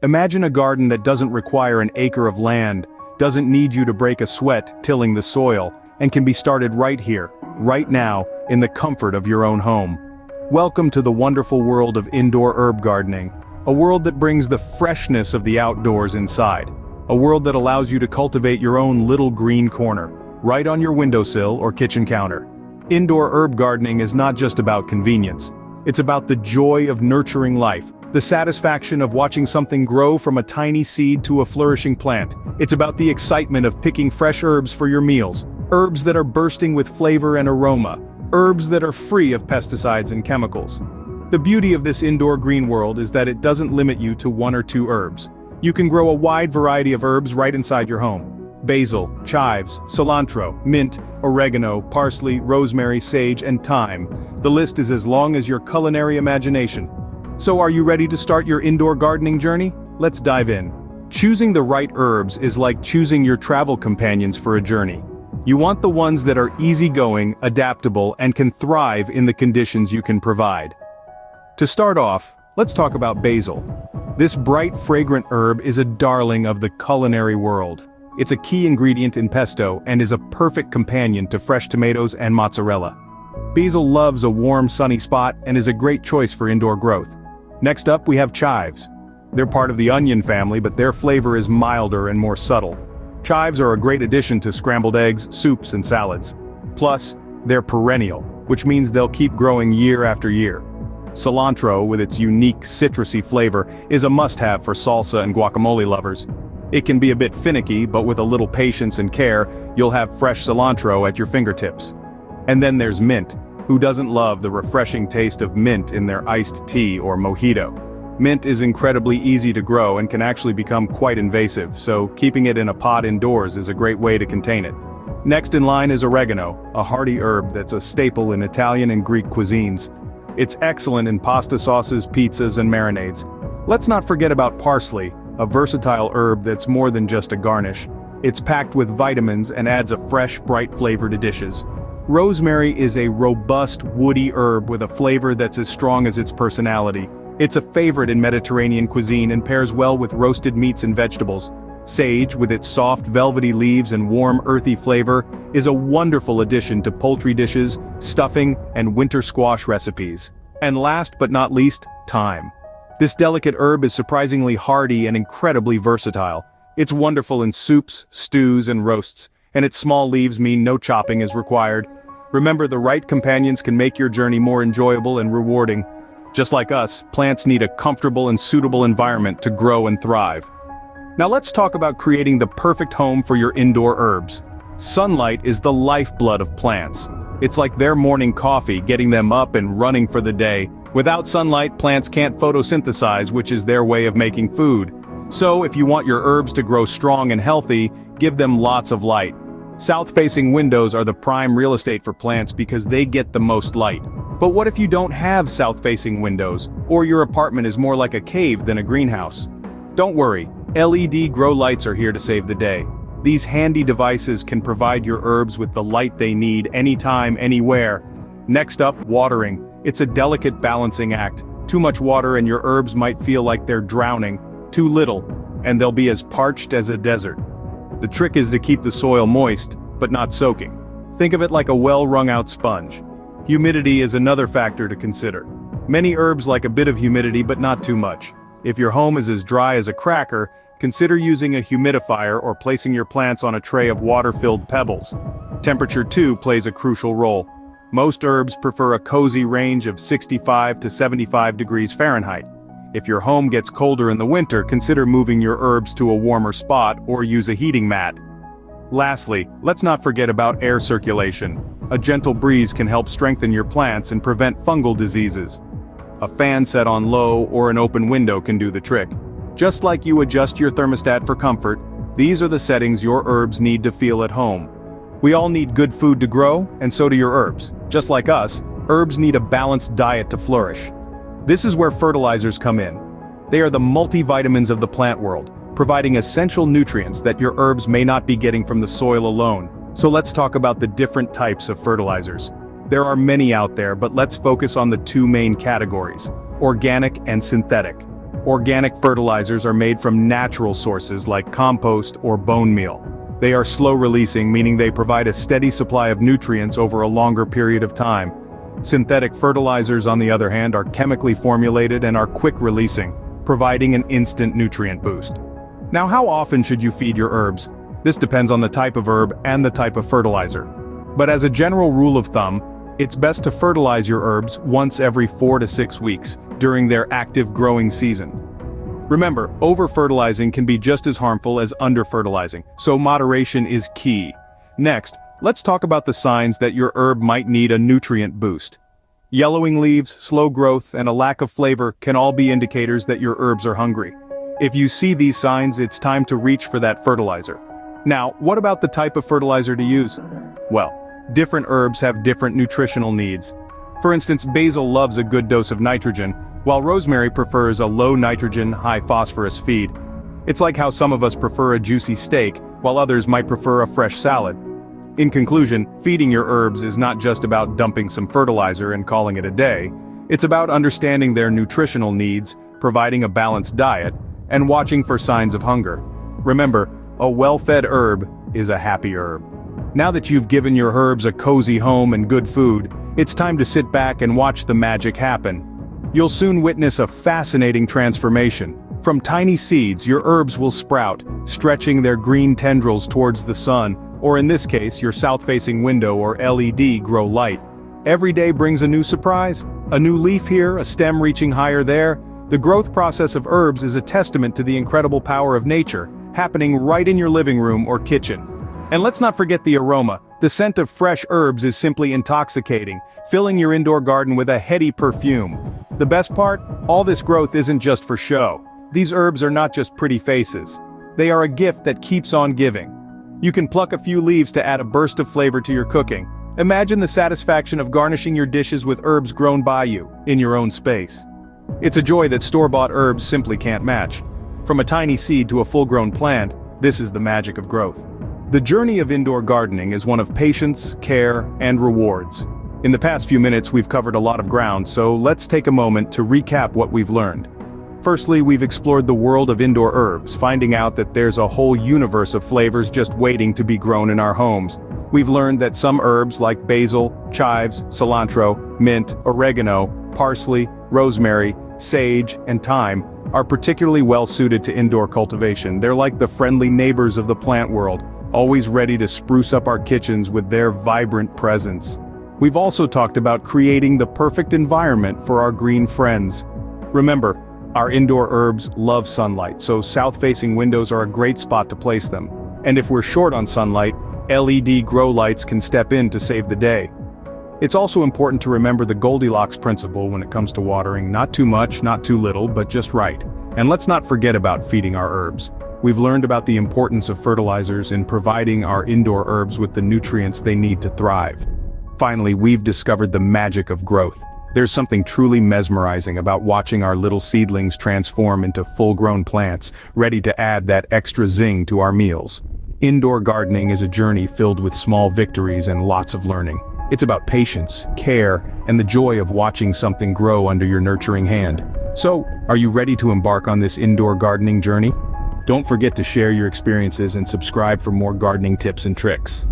Imagine a garden that doesn't require an acre of land, doesn't need you to break a sweat tilling the soil, and can be started right here, right now, in the comfort of your own home. Welcome to the wonderful world of indoor herb gardening, a world that brings the freshness of the outdoors inside, a world that allows you to cultivate your own little green corner, right on your windowsill or kitchen counter. Indoor herb gardening is not just about convenience. It's about the joy of nurturing life, the satisfaction of watching something grow from a tiny seed to a flourishing plant. It's about the excitement of picking fresh herbs for your meals, herbs that are bursting with flavor and aroma, herbs that are free of pesticides and chemicals. The beauty of this indoor green world is that it doesn't limit you to one or two herbs. You can grow a wide variety of herbs right inside your home. Basil, chives, cilantro, mint, oregano, parsley, rosemary, sage, and thyme. The list is as long as your culinary imagination. So are you ready to start your indoor gardening journey? Let's dive in. Choosing the right herbs is like choosing your travel companions for a journey. You want the ones that are easygoing, adaptable, and can thrive in the conditions you can provide. To start off, let's talk about basil. This bright, fragrant herb is a darling of the culinary world. It's a key ingredient in pesto and is a perfect companion to fresh tomatoes and mozzarella. Basil loves a warm, sunny spot and is a great choice for indoor growth. Next up, we have chives. They're part of the onion family, but their flavor is milder and more subtle. Chives are a great addition to scrambled eggs, soups, and salads. Plus, they're perennial, which means they'll keep growing year after year. Cilantro, with its unique citrusy flavor, is a must-have for salsa and guacamole lovers. It can be a bit finicky, but with a little patience and care, you'll have fresh cilantro at your fingertips. And then there's mint. Who doesn't love the refreshing taste of mint in their iced tea or mojito? Mint is incredibly easy to grow and can actually become quite invasive, so keeping it in a pot indoors is a great way to contain it. Next in line is oregano, a hearty herb that's a staple in Italian and Greek cuisines. It's excellent in pasta sauces, pizzas, and marinades. Let's not forget about parsley, a versatile herb that's more than just a garnish. It's packed with vitamins and adds a fresh, bright flavor to dishes. Rosemary is a robust, woody herb with a flavor that's as strong as its personality. It's a favorite in Mediterranean cuisine and pairs well with roasted meats and vegetables. Sage, with its soft, velvety leaves and warm, earthy flavor, is a wonderful addition to poultry dishes, stuffing, and winter squash recipes. And last but not least, thyme. This delicate herb is surprisingly hardy and incredibly versatile. It's wonderful in soups, stews, and roasts, and its small leaves mean no chopping is required. Remember, the right companions can make your journey more enjoyable and rewarding. Just like us, plants need a comfortable and suitable environment to grow and thrive. Now let's talk about creating the perfect home for your indoor herbs. Sunlight is the lifeblood of plants. It's like their morning coffee, getting them up and running for the day. Without sunlight, plants can't photosynthesize, which is their way of making food. So if you want your herbs to grow strong and healthy, give them lots of light. South-facing windows are the prime real estate for plants because they get the most light. But what if you don't have south-facing windows, or your apartment is more like a cave than a greenhouse? Don't worry, LED grow lights are here to save the day. These handy devices can provide your herbs with the light they need anytime, anywhere. Next up, watering. It's a delicate balancing act. Too much water and your herbs might feel like they're drowning. Too little, and they'll be as parched as a desert. The trick is to keep the soil moist, but not soaking. Think of it like a well-wrung-out sponge. Humidity is another factor to consider. Many herbs like a bit of humidity but not too much. If your home is as dry as a cracker, consider using a humidifier or placing your plants on a tray of water-filled pebbles. Temperature too plays a crucial role. Most herbs prefer a cozy range of 65 to 75 degrees Fahrenheit. If your home gets colder in the winter, consider moving your herbs to a warmer spot or use a heating mat. Lastly, let's not forget about air circulation. A gentle breeze can help strengthen your plants and prevent fungal diseases. A fan set on low or an open window can do the trick. Just like you adjust your thermostat for comfort, these are the settings your herbs need to feel at home. We all need good food to grow, and so do your herbs. Just like us, herbs need a balanced diet to flourish. This is where fertilizers come in. They are the multivitamins of the plant world, providing essential nutrients that your herbs may not be getting from the soil alone. So let's talk about the different types of fertilizers. There are many out there, but let's focus on the two main categories: organic and synthetic. Organic fertilizers are made from natural sources like compost or bone meal. They are slow-releasing, meaning they provide a steady supply of nutrients over a longer period of time. Synthetic fertilizers, on the other hand, are chemically formulated and are quick-releasing, providing an instant nutrient boost. Now, how often should you feed your herbs? This depends on the type of herb and the type of fertilizer. But as a general rule of thumb, it's best to fertilize your herbs once every 4 to 6 weeks during their active growing season. Remember, over-fertilizing can be just as harmful as under-fertilizing, so moderation is key. Next, let's talk about the signs that your herb might need a nutrient boost. Yellowing leaves, slow growth, and a lack of flavor can all be indicators that your herbs are hungry. If you see these signs, it's time to reach for that fertilizer. Now, what about the type of fertilizer to use? Well, different herbs have different nutritional needs. For instance, basil loves a good dose of nitrogen, while rosemary prefers a low-nitrogen, high-phosphorus feed. It's like how some of us prefer a juicy steak, while others might prefer a fresh salad. In conclusion, feeding your herbs is not just about dumping some fertilizer and calling it a day. It's about understanding their nutritional needs, providing a balanced diet, and watching for signs of hunger. Remember, a well-fed herb is a happy herb. Now that you've given your herbs a cozy home and good food, it's time to sit back and watch the magic happen. You'll soon witness a fascinating transformation. From tiny seeds, your herbs will sprout, stretching their green tendrils towards the sun, or in this case, your south-facing window or LED grow light. Every day brings a new surprise. A new leaf here, a stem reaching higher there. The growth process of herbs is a testament to the incredible power of nature, happening right in your living room or kitchen. And let's not forget the aroma. The scent of fresh herbs is simply intoxicating, filling your indoor garden with a heady perfume. The best part? All this growth isn't just for show. These herbs are not just pretty faces. They are a gift that keeps on giving. You can pluck a few leaves to add a burst of flavor to your cooking. Imagine the satisfaction of garnishing your dishes with herbs grown by you, in your own space. It's a joy that store-bought herbs simply can't match. From a tiny seed to a full-grown plant, this is the magic of growth. The journey of indoor gardening is one of patience, care, and rewards. In the past few minutes we've covered a lot of ground, so let's take a moment to recap what we've learned. Firstly, we've explored the world of indoor herbs, finding out that there's a whole universe of flavors just waiting to be grown in our homes. We've learned that some herbs like basil, chives, cilantro, mint, oregano, parsley, rosemary, sage, and thyme are particularly well suited to indoor cultivation. They're like the friendly neighbors of the plant world, always ready to spruce up our kitchens with their vibrant presence. We've also talked about creating the perfect environment for our green friends. Remember, our indoor herbs love sunlight, so south-facing windows are a great spot to place them. And if we're short on sunlight, LED grow lights can step in to save the day. It's also important to remember the Goldilocks principle when it comes to watering: not too much, not too little, but just right. And let's not forget about feeding our herbs. We've learned about the importance of fertilizers in providing our indoor herbs with the nutrients they need to thrive. Finally, we've discovered the magic of growth. There's something truly mesmerizing about watching our little seedlings transform into full-grown plants, ready to add that extra zing to our meals. Indoor gardening is a journey filled with small victories and lots of learning. It's about patience, care, and the joy of watching something grow under your nurturing hand. So, are you ready to embark on this indoor gardening journey? Don't forget to share your experiences and subscribe for more gardening tips and tricks.